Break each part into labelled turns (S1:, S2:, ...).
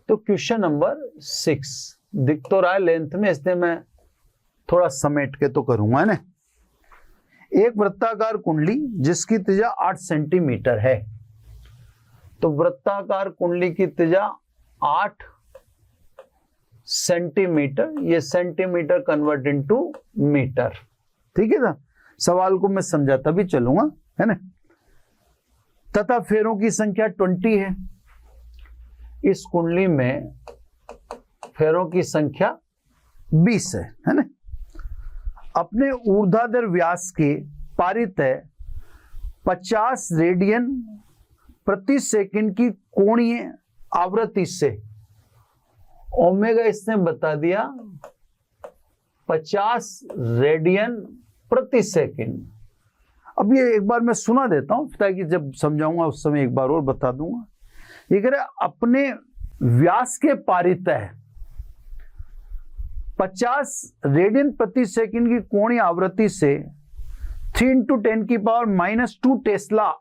S1: तो question number 6 दिख तो रहा है लेंथ में, इसलिए मैं थोड़ा समेट के तो करूंगा, है ना। एक वृत्ताकार कुंडली जिसकी त्रिज्या 8 सेंटीमीटर है, तो वृत्ताकार कुंडली की त्रिज्या 8 सेंटीमीटर, ये सेंटीमीटर कन्वर्ट इनटू मीटर, ठीक है ना। सवाल को मैं समझाता भी चलूंगा, है ना। तथा फेरों की संख्या 20 है। इस कुंडली में फेरों की संख्या 20 है ना। अपने ऊर्ध्वाधर व्यास के पारितः 50 रेडियन प्रति सेकंड की कोणीय आवृत्ति से, ओमेगा इसने बता दिया 50 रेडियन प्रति सेकंड। अब ये एक बार मैं सुना देता हूं ताकि जब समझाऊंगा उस समय एक बार और बता दूंगा। ये कह रहा है अपने व्यास के पारितः 50 रेडियन प्रति सेकंड की कोणीय आवृत्ति से 3 × 10⁻² टेस्ला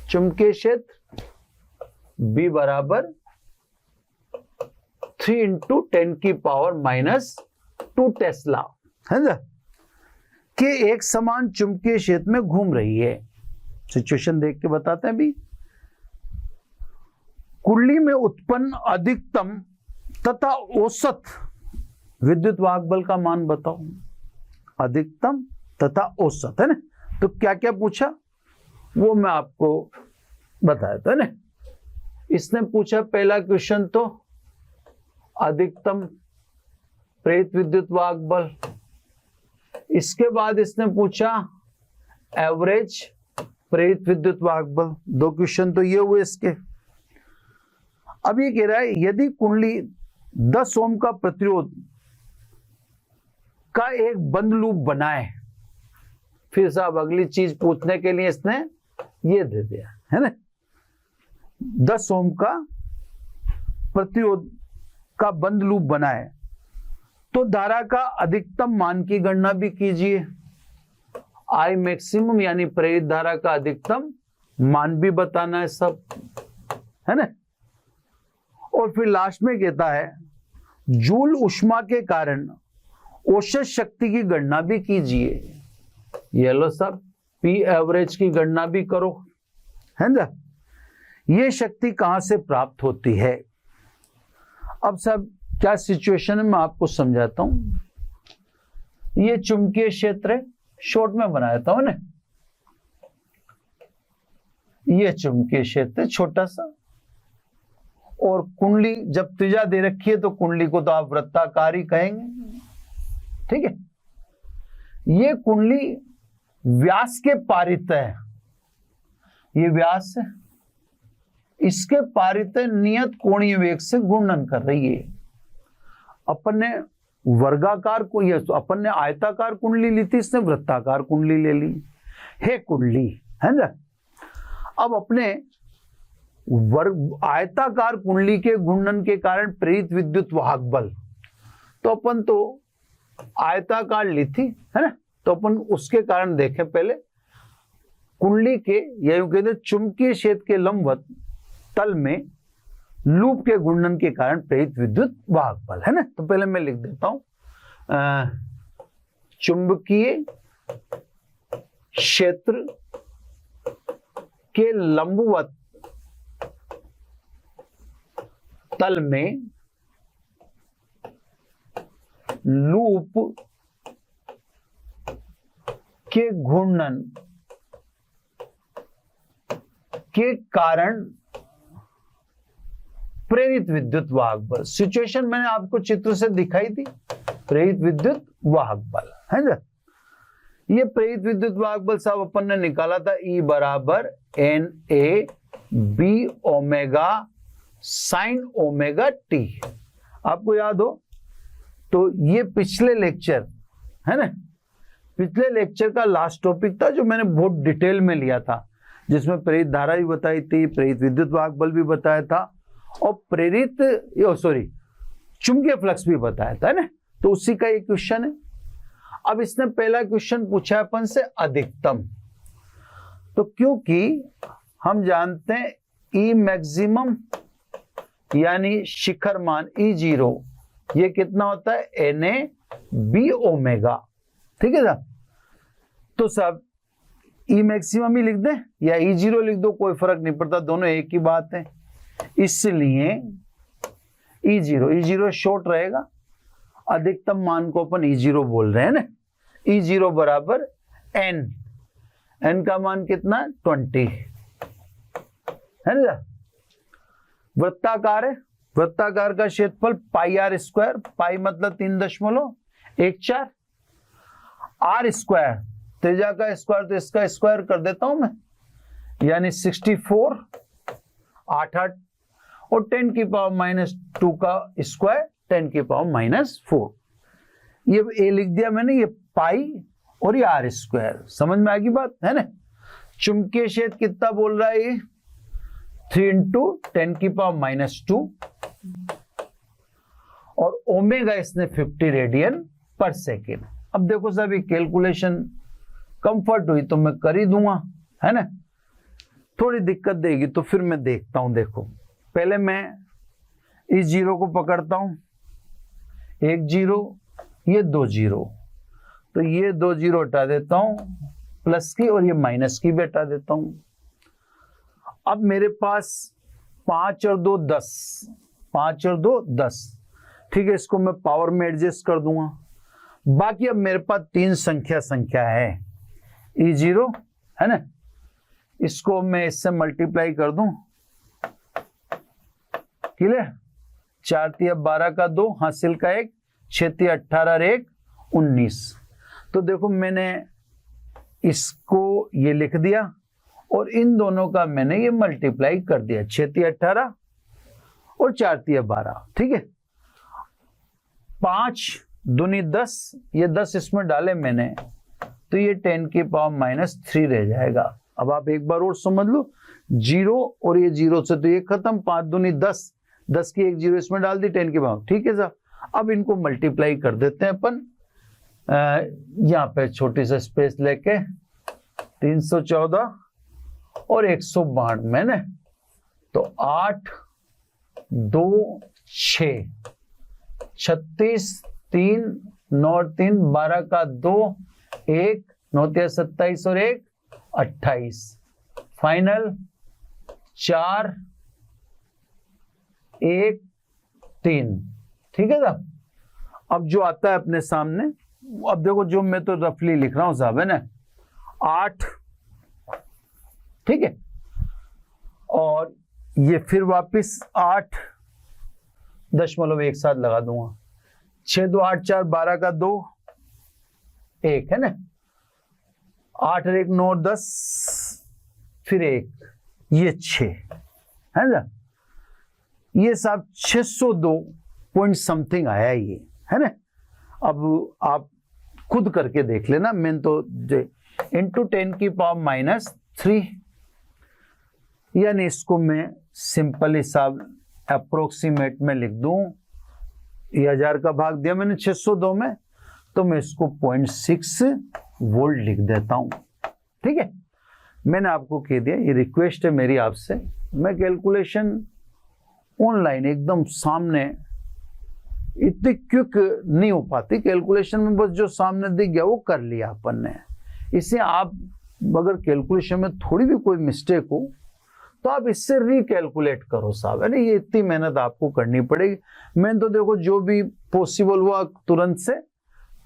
S1: चुंबकीय क्षेत्र B बराबर 3 × 10⁻² टेस्ला है ना के एक समान चुंबकीय क्षेत्र में घूम रही है। सिचुएशन देख के बताते हैं। अभी कुंडली में उत्पन्न अधिकतम तथा औसत विद्युत वाहक बल का मान बताओ। अधिकतम तथा औसत, है ना। तो क्या क्या पूछा वो मैं आपको बताया था ना। इसने पूछा पहला क्वेश्चन तो अधिकतम प्रेरित विद्युत वाहक बल, इसके बाद इसने पूछा एवरेज प्रेरित विद्युत वाहक बल। 2 क्वेश्चन तो ये हुए इसके। अब ये कह रहा है यदि कुंडली 10 ओम का प्रतिरोध का एक बंद लूप बनाए, फिर साहब अगली चीज पूछने के लिए इसने ये दे दिया, है ना। 10 ओम का प्रतिरोध का बंद लूप बनाए तो धारा का अधिकतम मान की गणना भी कीजिए। आई मैक्सिमम यानी प्रेरित धारा का अधिकतम मान भी बताना है सब, है ना। और फिर लास्ट में कहता है जूल ऊष्मा के कारण औसत शक्ति की गणना भी कीजिए। ये लो सब पी एवरेज की गणना भी करो, है ना। ये शक्ति कहां से प्राप्त होती है। अब सब क्या सिचुएशन है मैं आपको समझाता हूं। ये चुंबकीय क्षेत्र है, शॉर्ट में बनाया था ना। ये चुंबकीय क्षेत्र है छोटा सा, और कुंडली जब त्रिज्या दे रखी है तो कुंडली को तो आप वृत्ताकार ही कहेंगे, ठीक है। ये कुंडली व्यास के पारितः, ये व्यास है, इसके पारितः नियत कोणीय वेग से घूर्णन कर रही है। अपन ने वर्गाकार को, ये अपन ने आयताकार कुंडली ली थी, इसने वृत्ताकार कुंडली ले ली है कुंडली, है ना। अब अपने आयताकार कुंडली के घूर्णन के कारण प्रेरित विद्युत वाहक बल, तो अपन तो आयताकार ली थी, है ना। तो अपन उसके कारण देखें पहले कुंडली के, या यूं कहते चुंबकीय क्षेत्र के लंबवत तल में लूप के घूर्णन के कारण प्रेरित विद्युत वाहक बल, है ना। तो पहले मैं लिख देता हूं चुंबकीय क्षेत्र के लंबवत तल में लूप के घूर्णन के कारण प्रेरित विद्युत वाहक बल। सिचुएशन मैंने आपको चित्र से दिखाई थी, प्रेरित विद्युत वाहक बल, है ना। ये प्रेरित विद्युत वाहक बल साहब अपन ने निकाला था E बराबर NA B omega sine omega T, आपको याद हो तो ये पिछले लेक्चर, है ना, पिछले लेक्चर का लास्ट टॉपिक था जो मैंने बहुत डिटेल में लिया था, जिसमें प्रेरित धारा भी बताई थी, प्रेरित विद्युत वाहक बल भी बताया था, और प्रेरित चुंबकीय फ्लक्स भी बताया था, है ना। तो उसी का एक क्वेश्चन है। अब इसने पहला क्वेश्चन पूछा अपन से अधिकतम, तो क्योंकि हम जानते हैं ई मैक्सिमम यानी शिखर मान E0 ये कितना होता है Na B ω, ठीक है साहब। तो साहब E मैक्सिमम ही लिख दें या E0 लिख दो, कोई फर्क नहीं पड़ता, दोनों एक ही बात है। इसलिए E0 शॉर्ट रहेगा, अधिकतम मान को अपन E0 बोल रहे हैं ना। E0 बराबर n का मान कितना 20 है ना। वृत्ताकार है, वृत्ताकार का क्षेत्रफल πr², पाई मतलब 3.14, r स्क्वायर त्रिज्या का स्क्वायर, तो इसका स्क्वायर कर देता हूं मैं, यानी 64 8 और 10⁻⁻2 का स्क्वायर 10⁻⁻4। ये a लिख दिया मैंने, ये पाई और ये r स्क्वायर। समझ में आ गई बात है ना। चुंबकीय क्षेत्र कितना बोल रहा है ये 3 × 10⁻⁻2 और ओमेगा इसने 50 रेडियन पर सेकेंड। अब देखो साहब ये कैलकुलेशन कंफर्ट हुई तो मैं कर ही दूंगा, है ना। थोड़ी दिक्कत देगी तो फिर मैं देखता हूं। देखो पहले मैं इस 0 को पकड़ता हूं, 1 0, ये 2 0, तो ये 2 0 हटा देता हूं प्लस की, और ये माइनस की भी हटा देता हूं। अब मेरे पास 5 और 2 10, 5 और 2 10, ठीक है, इसको मैं पावर में एडजस्ट कर दूंगा। बाकी अब मेरे पास 3 संख्या है E0, है ना, इसको मैं इससे मल्टीप्लाई कर दूं, क्लियर। 4 × 12 का 2, हासिल का 1, 6 × 18 और 1 19। तो देखो मैंने इसको ये लिख दिया और इन दोनों का मैंने ये मल्टीप्लाई कर दिया, 6 × 18 और 4 × 12, ठीक है। 5 दूनी 10, ये 10 इसमें डाले मैंने, तो ये 10⁻⁻3 रह जाएगा। अब आप एक बार और समझ लो, 0 और ये 0 से तो ये खत्म, 5 दूनी 10, 10 की एक 0 इसमें डाल दी 10⁻, ठीक है साहब। अब इनको मल्टीप्लाई कर देते हैं अपन, यहाँ पे छोटी सी स्पेस लेके 314 और 192 ना, तो 8 2 6 36 3 9 3 12 का 2 1 9 27 और 1 28, फाइनल 4 1 3, ठीक है साहब। अब जो आता है अपने सामने, अब देखो जो मैं तो रफली लिख रहा हूं साहब, है ना, 8, ठीक है, और ये फिर वापस 8 दशमलव एक साथ लगा दूंगा, 6 2 8 4 12 का 2 1, है ना, 8 और 1 9 10, फिर 1, ये 6, है ना, ये साहब 602 पॉइंट समथिंग आया ये, है ना। अब आप खुद करके देख लेना, मैं तो इंटू 10⁻⁻3, यानी इसको मैं सिंपल हिसाब अप्रोक्सीमेट में लिख दूं, ये 1000 का भाग दिया मैंने 602 में, तो मैं इसको 0.6 वोल्ट लिख देता हूं, ठीक है। मैंने आपको कह दिया, ये रिक्वेस्ट है मेरी आपसे, मैं कैलकुलेशन ऑनलाइन एकदम सामने इतनी क्विक नहीं हो पाती कैलकुलेशन में, बस जो सामने दिख गया वो कर लिया अपन ने। इससे आप अगर कैलकुलेशन में थोड़ी भी कोई मिस्टेक हो तो आप इससे रिकैलकुलेट करो साहब, है ना, ये इतनी मेहनत आपको करनी पड़ेगी। मैंने तो देखो जो भी पॉसिबल हुआ तुरंत से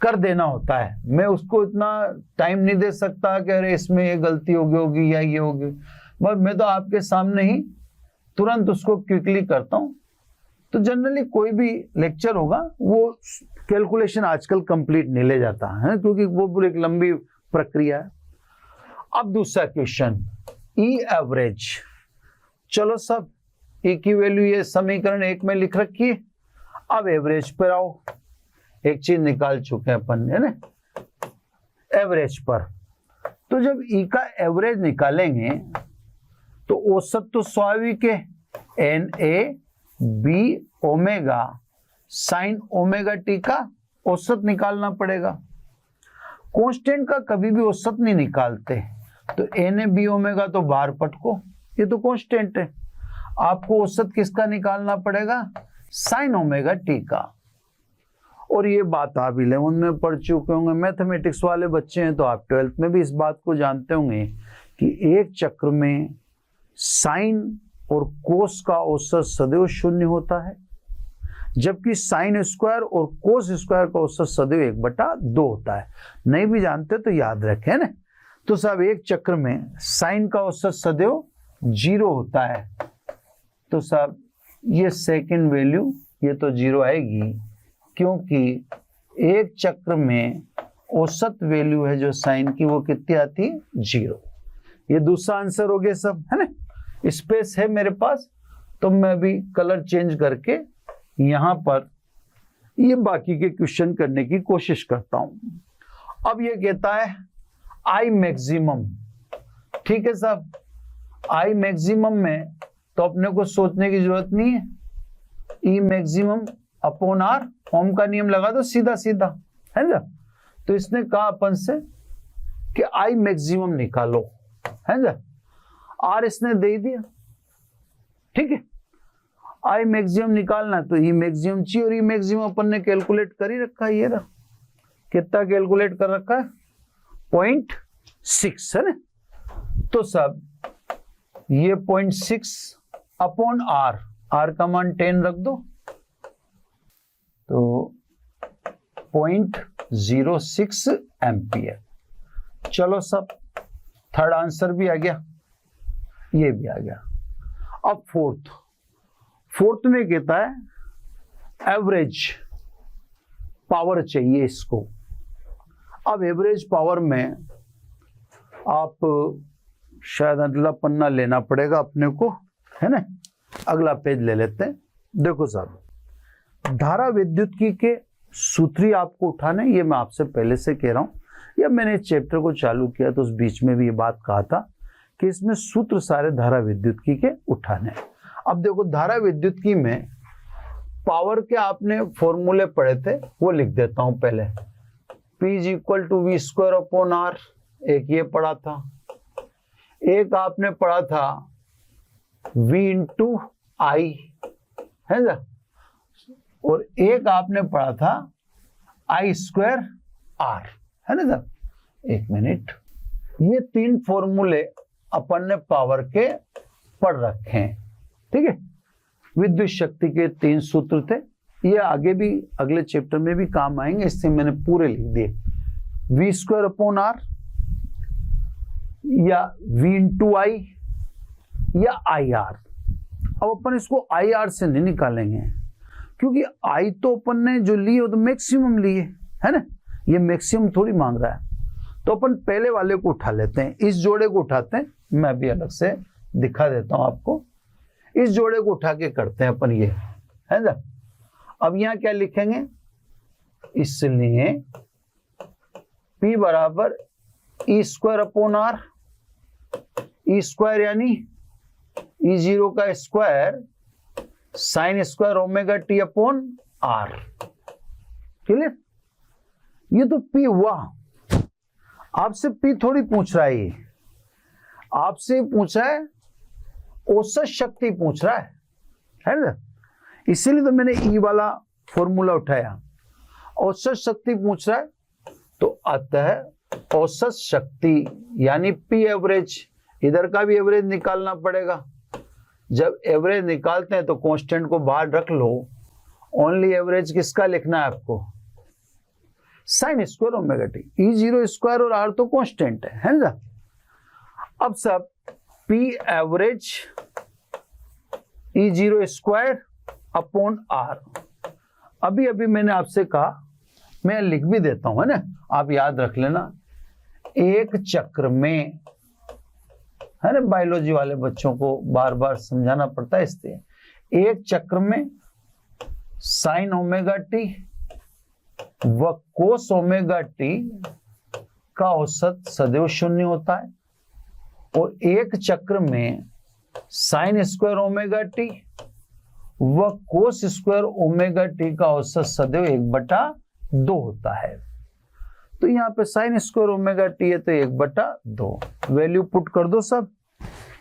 S1: कर देना होता है, मैं उसको इतना टाइम नहीं दे सकता कि अरे इसमें ये गलती होगी या ये होगी, बस मैं तो आपके सामने ही तुरंत उसको क्विकली करता हूं। तो जनरली कोई भी लेक्चर होगा वो कैलकुलेशन आजकल कंप्लीट नहीं ले जाता है, क्योंकि वो एक लंबी प्रक्रिया है। अब दूसरा क्वेश्चन, ई एवरेज। चलो सब ई की वैल्यू ये समीकरण 1 में लिख रखी है, अब एवरेज पर आओ। एक चीज निकाल चुके हैं अपन, है ना, एवरेज पर। तो जब ई का एवरेज निकालेंगे तो औसत तो स्वाभाविक है, N A B omega sine omega T का औसत निकालना पड़ेगा। कांस्टेंट का कभी भी औसत नहीं निकालते, तो एन ए बी ओमेगा तो बाहर पटको, ये तो कांस्टेंट है। आपको औसत किसका निकालना पड़ेगा? साइन ओमेगा टी का। और ये बात आप 11 में पढ़ चुके होंगे, मैथमेटिक्स वाले बच्चे हैं तो आप 12th में भी इस बात को जानते होंगे कि एक चक्र में साइन और कोस का औसत सदैव शून्य होता है, जबकि साइन स्क्वायर और कोस स्क्वायर का औसत सदैव 1/2 होता है। नहीं भी जानते तो याद रखें ना। तो साहब एक चक्र में साइन का औसत सदैव 0 होता है, तो साहब ये सेकंड वैल्यू ये तो 0 आएगी, क्योंकि एक चक्र में औसत वैल्यू है जो साइन की वो कितनी आती है? 0। ये दूसरा आंसर हो गया सब, है ना। स्पेस है मेरे पास तो मैं भी कलर चेंज करके यहां पर ये बाकी के क्वेश्चन करने की कोशिश करता हूं। अब ये कहता है आई मैक्सिमम, ठीक है साहब। आई मैक्सिमम में तो अपने को सोचने की जरूरत नहीं है, ई मैक्सिमम अपॉन आर, ओम का नियम लगा दो सीधा सीधा, है ना। तो इसने कहा अपन से कि आई मैक्सिमम निकालो, है ना। आर इसने दे दिया, ठीक है। आई मैक्सिमम निकालना है तो ई मैक्सिमम चाहिए, और ई मैक्सिमम अपन ने कैलकुलेट कर ही रखा है। ये रहा, कितना कैलकुलेट कर रखा है? 0.6, है ना। तो सब ये 0.6 अपॉन आर, आर का मान 10 रख दो, तो 0.06 एम्पियर। चलो सब, थर्ड आंसर भी आ गया, ये भी आ गया। अब फोर्थ में कहता है एवरेज पावर चाहिए इसको। अब एवरेज पावर में आप शायद अगला पन्ना लेना पड़ेगा अपने को, है ना। अगला पेज ले लेते हैं। देखो साहब, धारा विद्युत्की के सूत्री आपको उठाने, ये मैं आपसे पहले से कह रहा हूं, या मैंने इस चैप्टर को चालू किया तो उस बीच में भी ये बात कहा था कि इसमें सूत्र सारे धारा विद्युत्की के उठाने। अब देखो धारा विद्युत्की में पावर के आपने फॉर्मूले पढ़े थे, वो लिख देता हूं पहले। P = V² अपॉन R, एक ये पढ़ा था। एक आपने पढ़ा था V × I, है ना। और एक आपने पढ़ा था I² R, है ना साहब। एक मिनट, ये 3 फॉर्मूले अपन ने पावर के पढ़ रखे हैं, ठीक है। विद्युत शक्ति के 3 सूत्र थे, ये आगे भी अगले चैप्टर में भी काम आएंगे, इससे मैंने पूरे लिख दिए। V² अपॉन R या V × I या IR। अब अपन इसको IR से नहीं निकालेंगे, क्योंकि I तो अपन ने जो लिए वो तो मैक्सिमम लिए, है ना। ये मैक्सिमम थोड़ी मांग रहा है, तो अपन पहले वाले को उठा लेते हैं, इस जोड़े को उठाते हैं। मैं भी अलग से दिखा देता हूं आपको। इस जोड़े को उठा के करते हैं अपन, ये है ना। अब यहां क्या लिखेंगे? इसलिए P बराबर E² अपॉन R, E² यानी E0 का square sin² omega T upon R। Clear? ये तो P हुआ। आपसे P थोड़ी पूछ रहा है, ये आपसे पूछ रहा है औसत शक्ति पूछ रहा है ना। इसीलिए तो मैंने E वाला फॉर्मूला उठाया। औसत शक्ति पूछ रहा है तो अतः औसत शक्ति यानी P एवरेज, इधर का भी एवरेज निकालना पड़ेगा। जब एवरेज निकालते हैं तो कांस्टेंट को बाहर रख लो, ओनली एवरेज किसका लिखना है आपको? sin² omega T. E0² और R तो कांस्टेंट है ना। अब सब P average E0² upon R। अभी अभी मैंने आपसे कहा, मैं लिख भी देता हूं, है ना, आप याद रख लेना। एक चक्र में, है ना, बायोलॉजी वाले बच्चों को बार बार समझाना पड़ता है, इसलिए एक चक्र में साइन ओमेगा टी व कोस ओमेगा टी का औसत सदैव 0 होता है, और एक चक्र में sin² ओमेगा टी व cos² ओमेगा टी का औसत सदैव 1/2 होता है। तो यहाँ पे sin² ओमेगा टी है तो 1/2 वैल्यू पुट कर दो सब।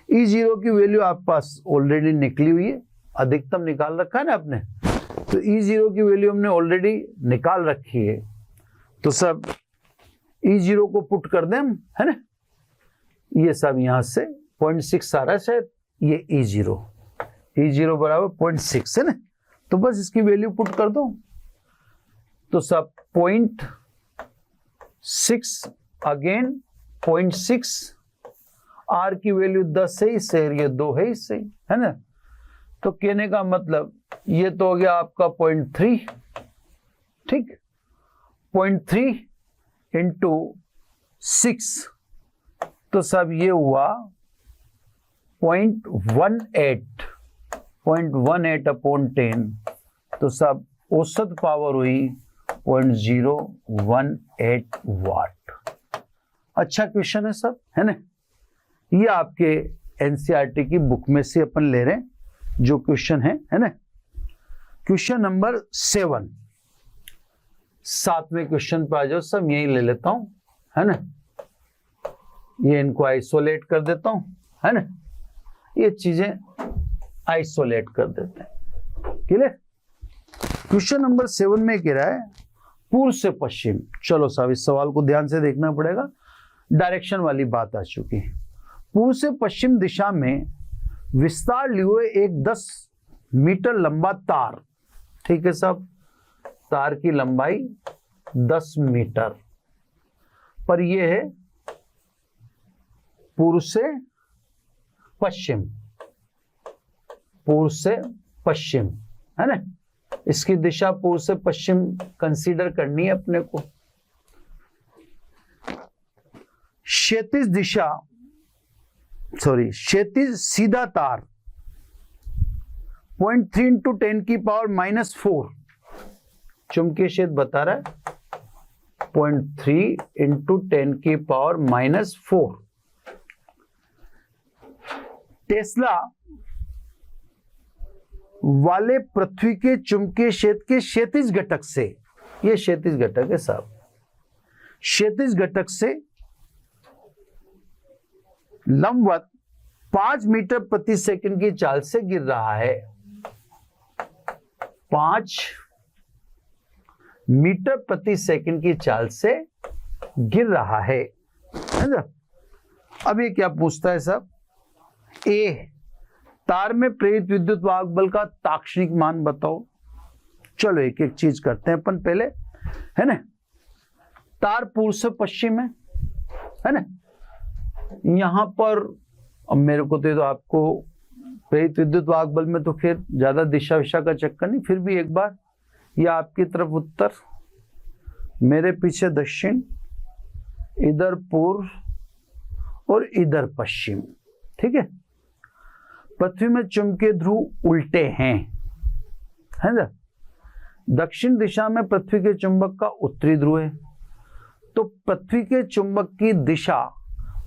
S1: E0 की वैल्यू आपके पास ऑलरेडी निकली हुई है, अधिकतम निकाल रखा है ना आपने, तो E0 की वैल्यू हमने ऑलरेडी निकाल रखी है, तो सब E0 को पुट कर दें हम, है ना, ये सब यहां से 0.6 आ रहा है शायद, ये E0 बराबर 0.6 है ना, तो बस इसकी वैल्यू पुट कर दो, तो सब 0.6 अगेन 0.6, R की वैल्यू 10 है इससे, ये 2 है इससे, है ना, तो कहने का मतलब ये तो हो गया आपका 0.3, ठीक, 0.3 इंटू 6, तो सब ये हुआ 0.18 अपॉन 10, तो सब औसत पावर हुई 0.018 वाट। अच्छा क्वेश्चन है सब, है ना, ये आपके एनसीईआरटी की बुक में से अपन ले रहे हैं जो क्वेश्चन है ना। क्वेश्चन नंबर 7, 7वें क्वेश्चन पे आ जाओ सब, यही ले लेता हूं, है ना, ये इनको आइसोलेट कर देता हूं, है ना, ये चीजें आइसोलेट कर देते हैं, क्लियर। क्वेश्चन नंबर 7 में कह रहा है पूर्व से पश्चिम, चलो साहब इस सवाल को ध्यान से देखना पड़ेगा, डायरेक्शन वाली बात आ चुकी है। पूर्व से पश्चिम दिशा में विस्तार लिए हुए एक 10 मीटर लंबा तार, ठीक है साहब, तार की लंबाई 10 मीटर पर यह है पूर्व से पश्चिम, पूर्व से पश्चिम, है ना, इसकी दिशा पूर्व से पश्चिम कंसीडर करनी है अपने को। क्षैतिज सीधा तार 0.3 इंटू 10 की पावर -4, चुंबकीय क्षेत्र बता रहा है 0.3 इंटू 10 की पावर -4, टेस्ला वाले पृथ्वी के चुंबकीय क्षेत्र के क्षैतिज घटक से, ये क्षैतिज घटक है साहब, क्षैतिज घटक से लंबवत 5 मीटर प्रति सेकंड की चाल से गिर रहा है, 5 मीटर प्रति सेकंड की चाल से गिर रहा है ना। अब ये क्या पूछता है साहब, ए तार में प्रेरित विद्युत वाहक बल का ताक्षणिक मान बताओ। चलो एक एक चीज करते हैं अपन पहले, है ना, तार पूर्व से पश्चिम है ना, यहां पर अब मेरे को तो आपको प्रेरित विद्युत वाहक बल में तो फिर ज्यादा दिशा विशा का चक्कर नहीं, फिर भी एक बार ये आपकी तरफ उत्तर, मेरे पीछे दक्षिण, इधर पूर्व और इधर पश्चिम, ठीक है। पृथ्वी में चुंबकीय ध्रुव उल्टे हैं, है ना, दक्षिण दिशा में पृथ्वी के चुंबक का उत्तरी ध्रुव है, तो पृथ्वी के चुंबक की दिशा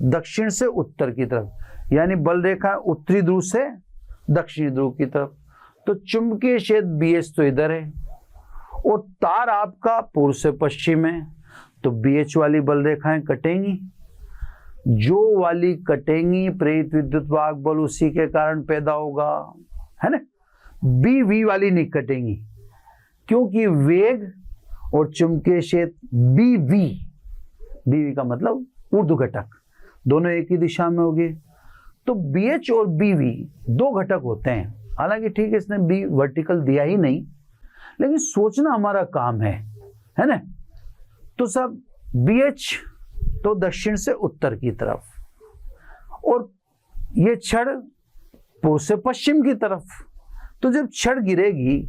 S1: दक्षिण से उत्तर की तरफ, यानी बल रेखा उत्तरी ध्रुव से दक्षिणी ध्रुव की तरफ, तो चुंबकीय क्षेत्र BH तो इधर है और तार आपका पूर्व से पश्चिम है, तो BH वाली बल रेखाएं कटेंगी, जो वाली कटेंगी प्रेरित विद्युत वाहक बल उसी के कारण पैदा होगा, है ना। BV वाली नहीं कटेंगी क्योंकि वेग और चुंबकीय क्षेत्र BV का मतलब ऊर्ध्व घटक, दोनों एक ही दिशा में होंगे, तो BH और BV दो घटक होते हैं। हालांकि ठीक है इसने B वर्टिकल दिया ही नहीं, लेकिन सोचना हमारा काम है ना। तो सब BH तो दक्षिण से उत्तर की तरफ और ये छड़ पूर्व से पश्चिम की तरफ, तो जब छड़ गिरेगी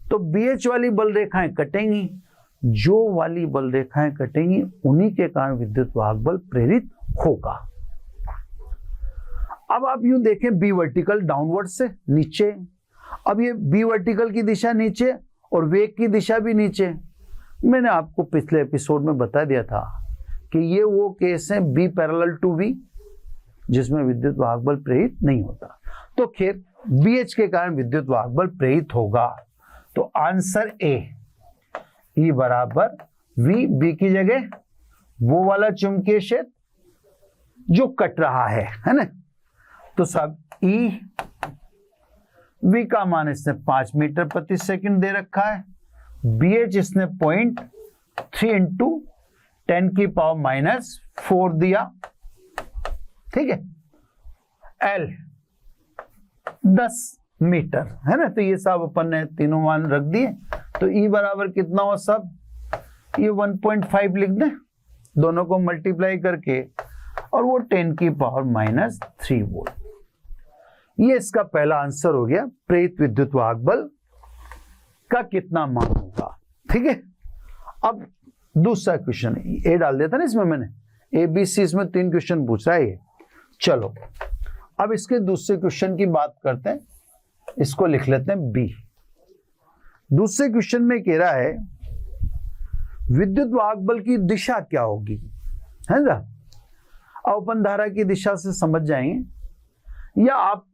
S1: तो BH वाली बल रेखाएं कटेंगी, जो वाली बल रेखाएं कटेंगी उन्हीं के कारण विद्युत वाहक बल प्रेरित होगा। अब आप यूं देखें B वर्टिकल डाउनवर्ड से नीचे, अब ये B वर्टिकल की दिशा नीचे और वेग की दिशा भी नीचे। मैंने आपको पिछले एपिसोड में बता दिया था कि ये वो केस है B पैरेलल टू V जिसमें विद्युत वाहक बल प्रेरित नहीं होता, तो खैर BH के कारण विद्युत वाहक बल प्रेरित होगा, तो आंसर A E बराबर V, B की जगह वो वाला चुंबकीय क्षेत्र जो कट रहा है ना, तो साहब ई वी का मान इसने 5 मीटर प्रति सेकंड दे रखा है, बी एच इसने 0.3 इंटू 10⁻⁻⁴ दिया, ठीक है। एल 10 मीटर है ना, तो ये सब अपन ने तीनों मान रख दिए। तो ई बराबर कितना हो सब, ये 1.5 लिख दें, दोनों को मल्टीप्लाई करके, और वो 10⁻³ वोल्ट। ये इसका पहला आंसर हो गया, प्रेरित विद्युत वाहक बल का कितना मान होगा, ठीक है। अब दूसरा क्वेश्चन ए डाल देता ना इसमें, मैंने ए बी सी इसमें 3 क्वेश्चन पूछा है ये। चलो अब इसके दूसरे क्वेश्चन की बात करते हैं, इसको लिख लेते हैं बी। दूसरे क्वेश्चन में कह रहा है विद्युत वाहक बल की दिशा क्या होगी, है ना। अपन धारा की दिशा से समझ जाएंगे, या आप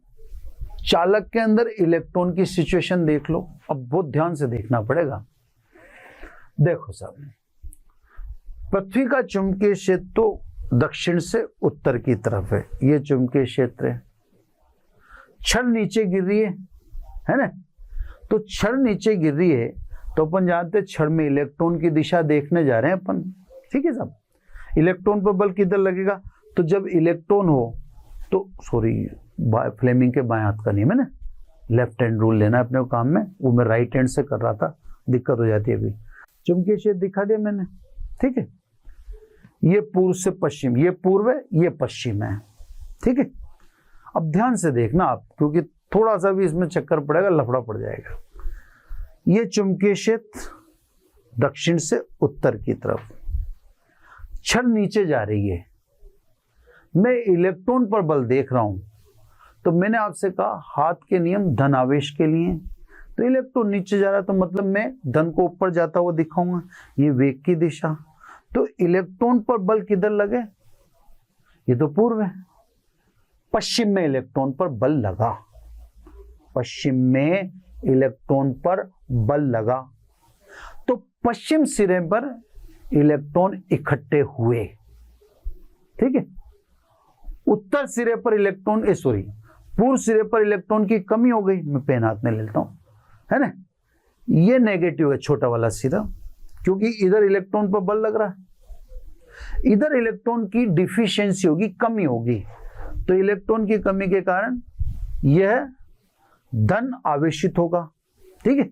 S1: चालक के अंदर इलेक्ट्रॉन की सिचुएशन देख लो। अब बहुत ध्यान से देखना पड़ेगा। देखो साहब, पृथ्वी का चुंबकीय क्षेत्र तो दक्षिण से उत्तर की तरफ है, ये चुंबकीय क्षेत्र है। छड़ नीचे गिर रही है ना, तो छड़ नीचे गिर रही है तो अपन जानते हैं छड़ में इलेक्ट्रॉन की दिशा देखने जा रहे हैं अपन, ठीक है साहब। इलेक्ट्रॉन पर बल किधर लगेगा, तो जब इलेक्ट्रॉन हो तो, सॉरी फ्लेमिंग के बाएं हाथ का नियम है ना, लेफ्ट हैंड रूल लेना है अपने को काम में, वो मैं राइट हैंड से कर रहा था, दिक्कत हो जाती है। अभी चुंबकीय क्षेत्र दिखा दिया मैंने, ठीक है। ये पूर्व से पश्चिम, ये पूर्व है, ये पश्चिम है, ठीक है। अब ध्यान से देखना आप, क्योंकि थोड़ा सा भी इसमें चक्कर पड़ेगा, लफड़ा पड़ जाएगा। ये चुंबकीय क्षेत्र दक्षिण से उत्तर की तरफ, छड़ नीचे जा रही है, मैं इलेक्ट्रॉन पर बल देख रहा हूं। तो मैंने आपसे कहा हाथ के नियम धन आवेश के लिए, तो इलेक्ट्रॉन नीचे जा रहा है तो मतलब मैं धन को ऊपर जाता हुआ दिखाऊंगा, ये वेग की दिशा। तो इलेक्ट्रॉन पर बल किधर लगे, ये तो पूर्व है, पश्चिम में इलेक्ट्रॉन पर बल लगा, पश्चिम में इलेक्ट्रॉन पर बल लगा, तो पश्चिम सिरे पर इलेक्ट्रॉन इकट्ठे हुए, ठीक है। उत्तर सिरे पर इलेक्ट्रॉन, पूर्व सिरे पर इलेक्ट्रॉन की कमी हो गई, मैं पेन हाथ में लेता हूं, है ना। ये नेगेटिव है छोटा वाला सिरा, क्योंकि इधर इलेक्ट्रॉन पर बल लग रहा है, इधर इलेक्ट्रॉन की डिफिशियंसी होगी, कमी होगी, तो इलेक्ट्रॉन की कमी के कारण यह धन आवेशित होगा, ठीक है।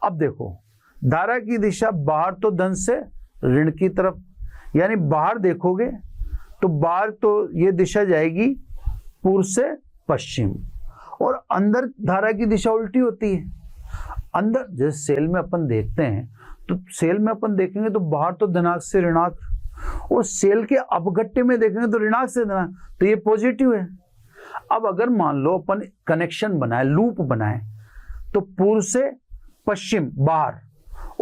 S1: अब देखो धारा की दिशा बाहर तो धन से ऋण की तरफ, यानी बाहर देखोगे तो बाहर तो ये दिशा जाएगी पूर्व से पश्चिम, और अंदर धारा की दिशा उल्टी होती है। अंदर जैसे सेल में अपन देखते हैं, तो सेल में अपन देखेंगे तो बाहर तो धनात्मक से ऋणात्मक, और सेल के अपघट्य में देखेंगे तो ऋणात्मक से धनात्मक, तो ये पॉजिटिव है। अब अगर मान लो अपन कनेक्शन बनाए, लूप बनाए, तो पूर्व से पश्चिम बाहर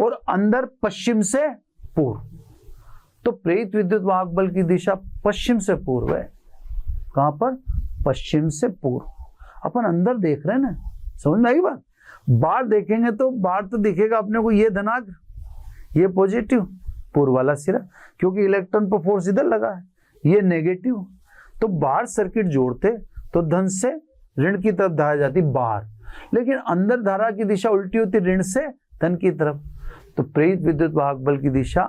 S1: और अंदर पश्चिम से पूर्व, तो प्रेरित विद्युत वाहक बल की दिशा पश्चिम से पूर्व है। कहां पर, पश्चिम से पूर्व। अपन अंदर देख रहे हैं ना, समझ में आई बात। बाहर देखेंगे तो बाहर तो दिखेगा अपने को ये धनात्मक, ये पॉजिटिव, पूर्व वाला सिरा, क्योंकि इलेक्ट्रॉन पर फोर्स इधर लगा है, ये नेगेटिव। तो बाहर सर्किट जोड़ते तो धन से ऋण की तरफ धारा जाती बाहर, लेकिन अंदर धारा की दिशा उल्टी होती ऋण से धन की तरफ। तो प्रेरित विद्युत वाहक बल की दिशा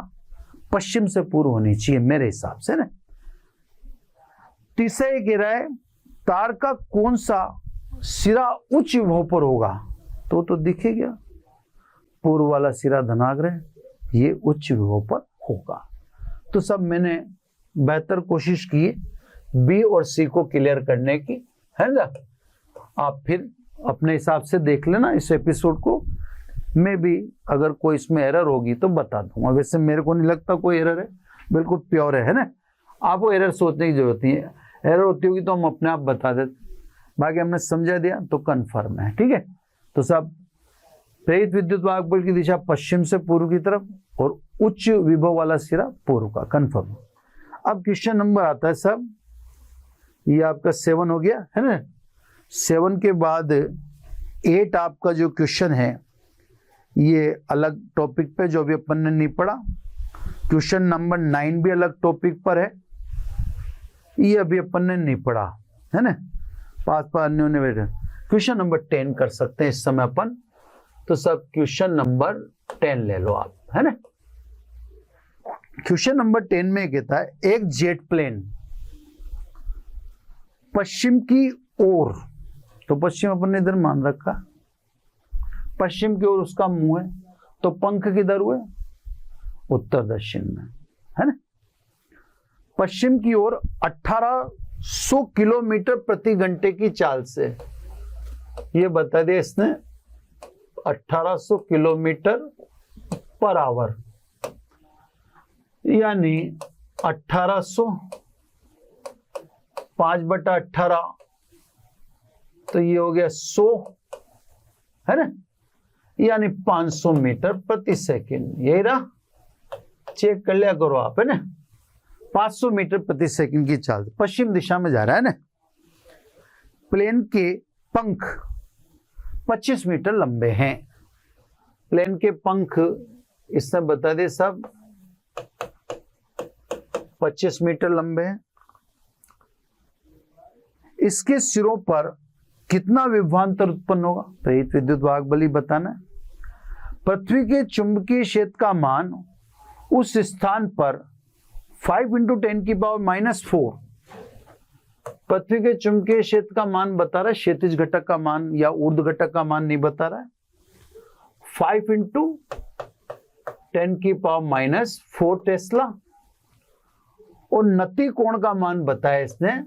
S1: पश्चिम से पूर्व होनी चाहिए मेरे हिसाब से ना। तीसरा ये कह रहा है तार का कौन सा सिरा उच्च विभव पर होगा, तो दिखे गया पूर्व वाला सिरा धनाग्रह, ये उच्च विभव पर होगा। तो सब मैंने बेहतर कोशिश की बी और सी को क्लियर करने की, है ना। आप फिर अपने हिसाब से देख लेना इस एपिसोड को, मैं भी अगर कोई इसमें एरर होगी तो बता दूंगा। वैसे मेरे को नहीं लगता कोई एरर है, बिल्कुल प्योर है ना। आपको एरर सोचने की जरूरत नहीं है, एरर होती होगी तो हम अपने आप बता देते, बाकी हमने समझा दिया तो कन्फर्म है, ठीक है। तो सब प्रेरित विद्युत वाहक बल की दिशा पश्चिम से पूर्व की तरफ और उच्च विभव वाला सिरा पूर्व का, कन्फर्म। अब क्वेश्चन नंबर आता है सब, ये आपका 7 हो गया है ना। 7 के बाद 8 आपका जो क्वेश्चन है ये अलग टॉपिक पे, जो भी अपन ने नहीं पढ़ा। क्वेश्चन नंबर 9 भी अलग टॉपिक पर है, ये अभी अपन ने नहीं पढ़ा, है ना। पास पास अन्योन्य वेक्टर। क्वेश्चन नंबर 10 कर सकते हैं इस समय अपन। तो सब क्वेश्चन नंबर 10 ले लो आप, है ना। क्वेश्चन नंबर 10 में कहता है एक जेट प्लेन पश्चिम की ओर, तो पश्चिम अपन ने इधर मान रखा, पश्चिम की ओर उसका मुंह है, तो पंख किधर हुए, उत्तर दक्षिण में, है ना। पश्चिम की ओर 1800 किलोमीटर प्रति घंटे की चाल से, ये बता दिया इसने 1800 किलोमीटर पर आवर, यानी 1800 5/18, तो ये हो गया 100, है ना, यानी 500 मीटर प्रति सेकंड। यही रहा, चेक कर लिया करो आप, है ना। 500 मीटर प्रति सेकंड की चाल पश्चिम दिशा में जा रहा है ना। प्लेन के पंख 25 मीटर लंबे हैं। प्लेन के पंख इसने बता दे सब 25 मीटर लंबे हैं। इसके सिरों पर कितना विभवांतर उत्पन्न होगा, प्रेरित विद्युत वाहक बल ही बताना है। पृथ्वी के चुंबकीय क्षेत्र का मान उस स्थान पर 5 × 10⁻⁻⁴, पृथ्वी के चुंबकीय क्षेत्र का मान बता रहा है, क्षैतिज घटक का मान या ऊर्ध्व घटक का मान नहीं बता रहा है। 5 × 10⁻⁻⁴ टेस्ला, और नति कोण का मान बताया इसने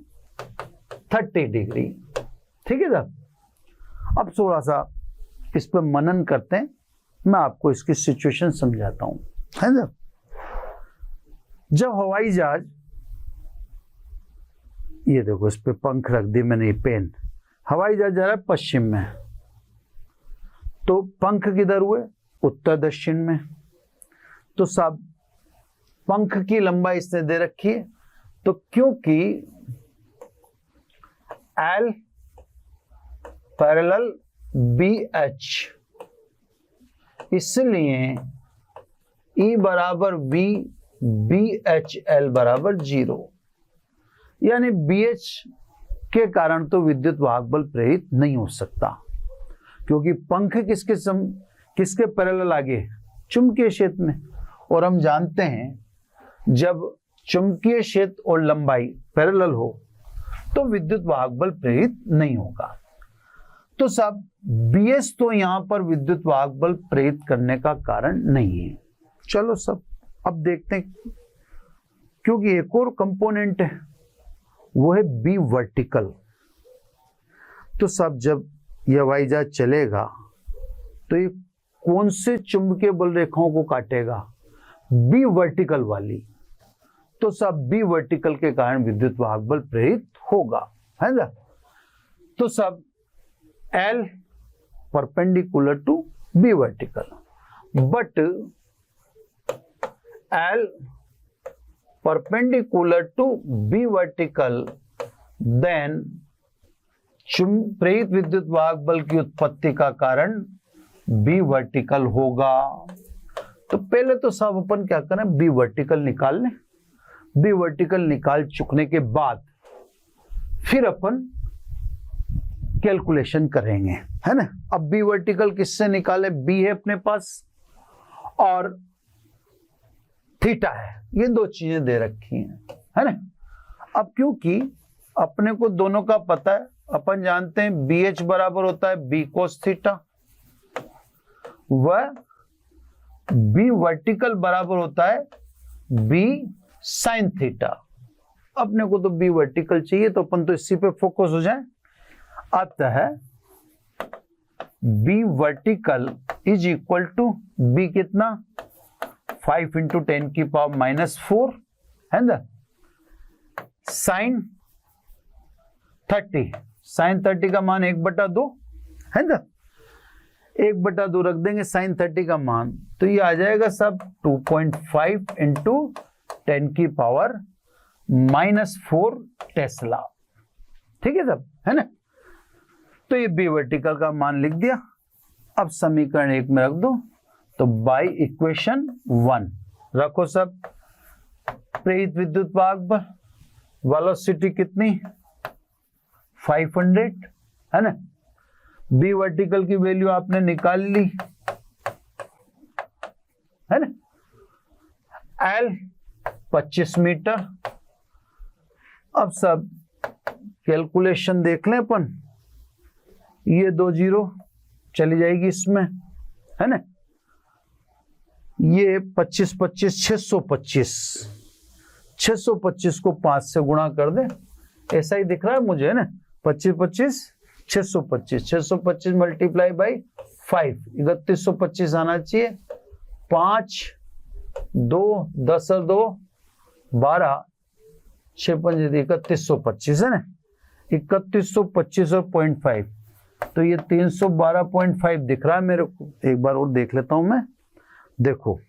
S1: 30 डिग्री। ठीक है साहब। अब थोड़ा सा इस पर मनन करते हैं, मैं आपको इसकी सिचुएशन समझाता हूं, है ना। जब हवाई जहाज, ये देखो इस पे पंख रख दी मैंने, पेन, हवाई जहाज जा रहा है पश्चिम में, तो पंख किधर हुए, उत्तर दक्षिण में। तो साहब पंख की लंबाई इसने दे रखी है, तो क्योंकि L पैरेलल BH, इसलिए E बराबर V, BHL बराबर 0, यानी BH के कारण तो विद्युत वाहक बल प्रेरित नहीं हो सकता, क्योंकि पंख किसके पैरेलल आगे, चुंबकीय क्षेत्र में। और हम जानते हैं जब चुंबकीय क्षेत्र और लंबाई पैरेलल हो तो विद्युत वाहक बल प्रेरित नहीं होगा। तो साहब BH तो यहां पर विद्युत वाहक बल प्रेरित करने का कारण नहीं है। चलो सब अब देखते हैं, क्योंकि एक और कंपोनेंट है, वो है B वर्टिकल। तो साहब जब यह हवाई जहाज चलेगा तो ये कौन से चुंबकीय बल रेखाओं को काटेगा, B वर्टिकल वाली। तो सब B वर्टिकल के कारण विद्युत वाहक बल प्रेरित होगा, है ना। तो सब L perpendicular to B vertical, but L perpendicular to B vertical, then प्रेरित विद्युत वाहक बल की उत्पत्ति का कारण B वर्टिकल होगा। तो पहले तो सब अपन क्या करें, B वर्टिकल निकाल लें। B वर्टिकल निकाल चुकने के बाद फिर अपन कैलकुलेशन करेंगे, है ना। अब B वर्टिकल किससे निकाले, B है अपने पास और थीटा है, ये दो चीजें दे रखी हैं, है ना। अब क्योंकि अपने को दोनों का पता है, अपन जानते हैं BH बराबर होता है B cos थीटा, वह B वर्टिकल बराबर होता है B sin थीटा। अपने को तो B वर्टिकल चाहिए, तो अपन तो इसी पे फोकस हो जाए। अतः B vertical is equal to B कितना, 5 × 10⁻⁻⁴, है ना, sin 30, sin 30 का मान 1/2, है ना, 1/2 रख देंगे sin 30 का मान, तो ये आ जाएगा सब 2.5 × 10⁻⁻⁴ टेस्ला। ठीक है सब, है ना। तो ये B वर्टिकल का मान लिख दिया। अब समीकरण 1 में रख दो, तो बाई इक्वेशन 1 रखो सब, प्रेरित विद्युत वाहक बल वेलोसिटी कितनी 500, है ना। बी वर्टिकल की वैल्यू आपने निकाल ली, है ना। L 25 metre. अब सब कैलकुलेशन देख लें अपन, ये 2 जीरो चली जाएगी इसमें, है ना। ये 25 25 625, 625 को 5 से गुणा कर दे, ऐसा ही दिख रहा है मुझे, है ना। 25 25 625, 625 मल्टीप्लाई बाई 5, 3125 आना चाहिए। 5 2 10 और 2 12, 6 5 3125, है ना। 3125 और 0.5, तो ये 312.5 दिख रहा है मेरे को। एक बार और देख लेता हूं मैं, देखो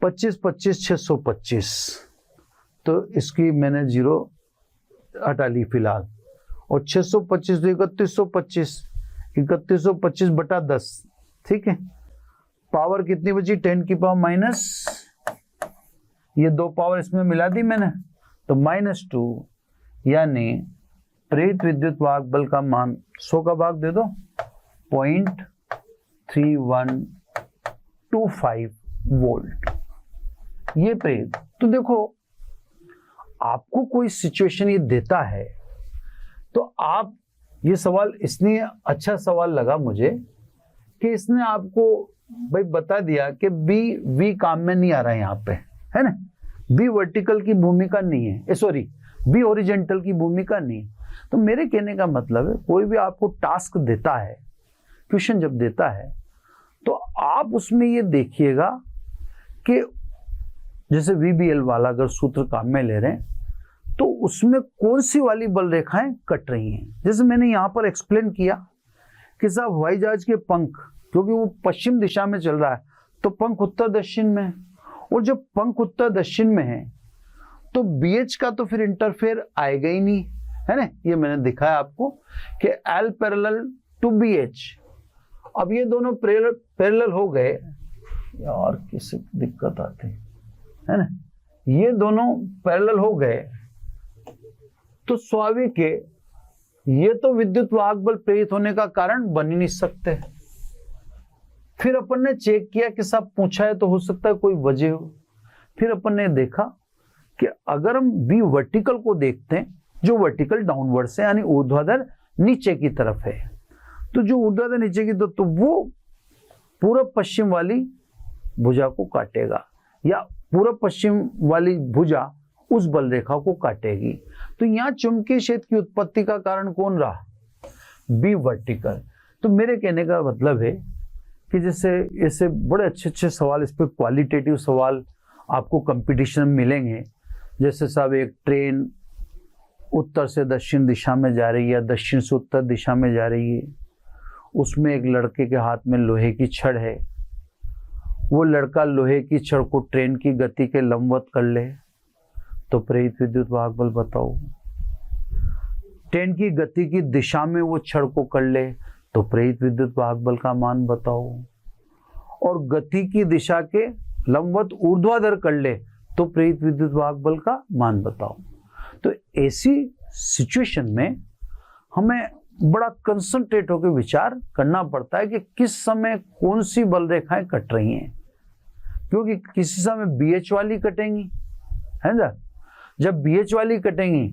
S1: 25 25 625, तो इसकी मैंने जीरो हटा ली फिलहाल, और 625 तो 3125, 3125 बटा 10, ठीक है। पावर कितनी बची, 10 की पावर माइनस, ये 2 पावर इसमें मिला दी मैंने, तो -2, यानी प्रेरित विद्युत वाहक बल का मान 100 का भाग दे दो, 0.3125 वोल्ट, ये प्रेरित। तो देखो, आपको कोई सिचुएशन ये देता है तो आप, ये सवाल इसलिए अच्छा सवाल लगा मुझे कि इसने आपको भाई बता दिया कि बी काम में नहीं आ रहा है यहाँ पे, है ना। बी वर्टिकल की भूमिका नहीं है, सॉरी बी हॉरिजॉन्टल की भूमिका नहीं है। तो मेरे कहने का मतलब है, कोई भी आपको टास्क देता है, क्वेश्चन जब देता है, तो आप उसमें ये देखिएगा कि जैसे VBL वाला अगर सूत्र काम में ले रहे हैं, तो उसमें कौन सी वाली बल रेखाएं कट रही हैं। जैसे मैंने यहां पर एक्सप्लेन किया कि साहब हवाई जहाज के पंख, क्योंकि वो पश्चिम दिशा में चल रहा है, तो पंख उत्तर दक्षिण में, और जब पंख उत्तर दक्षिण में है तो BH का तो फिर इंटरफेयर आएगा ही नहीं, है ना। ये मैंने दिखाया आपको कि L पैरेलल टू BH। अब ये दोनों पैरेलल हो गए, यार किसी दिक्कत आती है ना, ये दोनों पैरेलल हो गए, तो स्वाभाविक है ये तो विद्युत वाहक बल प्रेरित होने का कारण बन ही नहीं सकते। फिर अपन ने चेक किया कि साहब पूछा है तो हो सकता है कोई वजह हो। फिर अपन ने देखा कि अगर हम बी वर्टिकल को देखते हैं, जो वर्टिकल डाउनवर्ड से यानी ऊर्ध्वाधर नीचे की तरफ है, तो जो ऊर्ध्वाधर नीचे की तरफ, तो वो पूर्व पश्चिम वाली भुजा को काटेगा, या पूर्व पश्चिम वाली भुजा उस बल रेखा को काटेगी। तो यहाँ चुंबकीय क्षेत्र की उत्पत्ति का कारण कौन रहा, बी वर्टिकल। तो मेरे कहने का मतलब है कि जैसे ऐसे बड़े अच्छे अच्छे सवाल, इस पर क्वालिटेटिव सवाल आपको कंपटीशन में मिलेंगे। जैसे साहब एक ट्रेन उत्तर से दक्षिण दिशा में जा रही है, दक्षिण से उत्तर दिशा में जा रही है, उसमें एक लड़के के हाथ में लोहे की छड़ है, वो लड़का लोहे की छड़ को ट्रेन की गति के लंबवत कर ले, तो प्रेरित विद्युत वाहक बल बताओ। ट्रेन की गति की दिशा में वो छड़ को कर ले, तो प्रेरित विद्युत वाहक बल का मान बताओ। और गति की दिशा के लंबवत ऊर्ध्वाधर कर ले, तो प्रेरित विद्युत वाहक बल का मान बताओ। तो ऐसी सिचुएशन में हमें बड़ा कंसंट्रेट होकर विचार करना पड़ता है कि किस समय कौन सी बल रेखाएं कट रही हैं, क्योंकि किसी समय BH वाली कटेंगी, है ना। जब BH वाली कटेंगी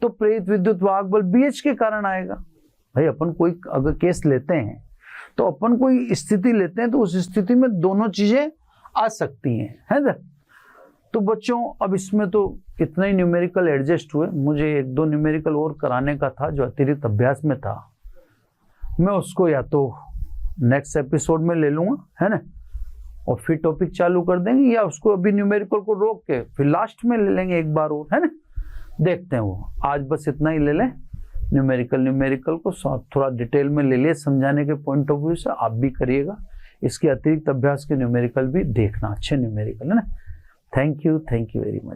S1: तो प्रेरित विद्युत वाहक बल BH के कारण आएगा। भाई अपन कोई अगर केस लेते हैं, तो अपन कोई स्थिति लेते हैं, तो उस स्थिति में दोनों चीजें आ सकती हैं, है ना। तो बच्चों, अब इसमें तो इतना ही न्यूमेरिकल एडजस्ट हुए, मुझे 1-2 न्यूमेरिकल और कराने का था जो अतिरिक्त अभ्यास में था। मैं उसको या तो नेक्स्ट एपिसोड में ले लूंगा, है ना, और फिर टॉपिक चालू कर देंगे, या उसको अभी न्यूमेरिकल को रोक के फिर लास्ट में ले लेंगे एक बार और, है ना। देखते हैं वो, आज बस इतना ही ले लें। न्यूमेरिकल को थोड़ा डिटेल में ले लिए समझाने के पॉइंट ऑफ व्यू से, आप भी करिएगा। इसके अतिरिक्त अभ्यास के न्यूमेरिकल भी देखना, अच्छे न्यूमेरिकल, है ना। Thank you very much.